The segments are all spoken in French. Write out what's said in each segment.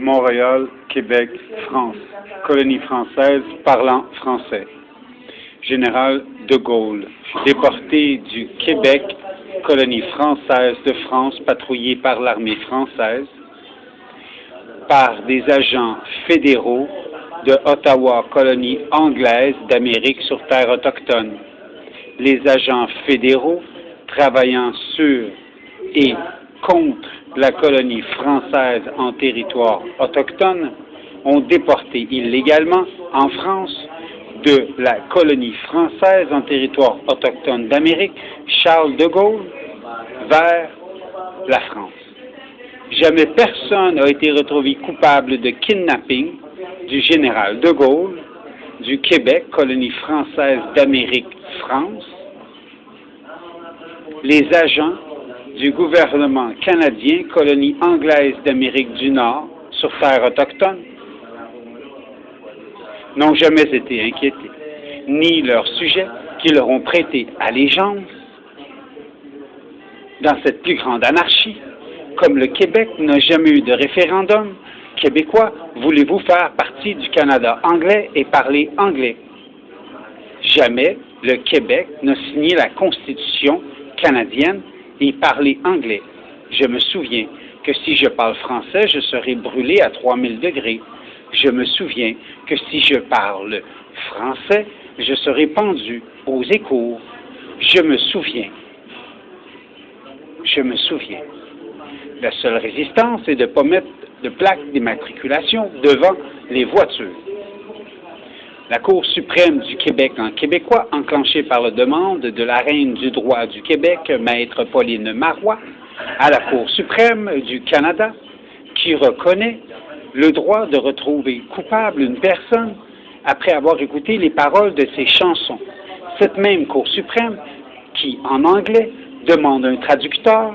Montréal, Québec, France. Colonie française parlant français. Général de Gaulle, déporté du Québec, colonie française de France, patrouillée par l'armée française, par des agents fédéraux de Ottawa, colonie anglaise d'Amérique sur terre autochtone. Les agents fédéraux travaillant sur et contre la colonie française en territoire autochtone ont déporté illégalement en France de la colonie française en territoire autochtone d'Amérique, Charles de Gaulle, vers la France. Jamais personne n'a été retrouvé coupable de kidnapping du général de Gaulle, du Québec, colonie française d'Amérique, France. Les agents du gouvernement canadien, colonie anglaise d'Amérique du Nord, sur terre autochtone, n'ont jamais été inquiétés, ni leurs sujets qui leur ont prêté allégeance. Dans cette plus grande anarchie, comme le Québec n'a jamais eu de référendum, Québécois, voulez-vous faire partie du Canada anglais et parler anglais? Jamais le Québec n'a signé la Constitution canadienne et parler anglais. Je me souviens que si je parle français, je serai brûlé à 3000 degrés. Je me souviens que si je parle français, je serai pendu aux écours. Je me souviens. La seule résistance est de ne pas mettre de plaque d'immatriculation devant les voitures. La Cour suprême du Québec en québécois, enclenchée par la demande de la reine du droit du Québec, Maître Pauline Marois, à la Cour suprême du Canada, qui reconnaît le droit de retrouver coupable une personne après avoir écouté les paroles de ses chansons. Cette même Cour suprême qui, en anglais, demande un traducteur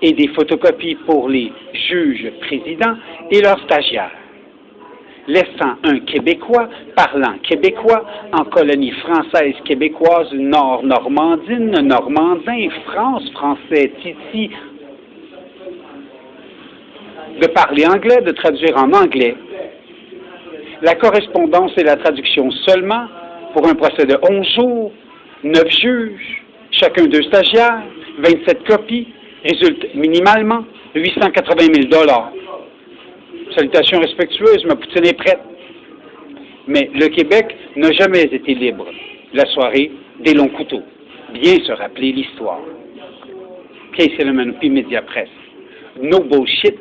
et des photocopies pour les juges présidents et leurs stagiaires, laissant un Québécois parlant québécois en colonie française québécoise nord-normandine, normandin, France, français, titi, de parler anglais, de traduire en anglais. La correspondance et la traduction seulement pour un procès de 11 jours, 9 juges, chacun 2 stagiaires, 27 copies, résulte minimalement 880 000 $. Salutations respectueuses, ma poutine est prête. Mais le Québec n'a jamais été libre. La soirée des longs couteaux. Bien se rappeler l'histoire. Casey Lemanoupi, Média Presse. No bullshit.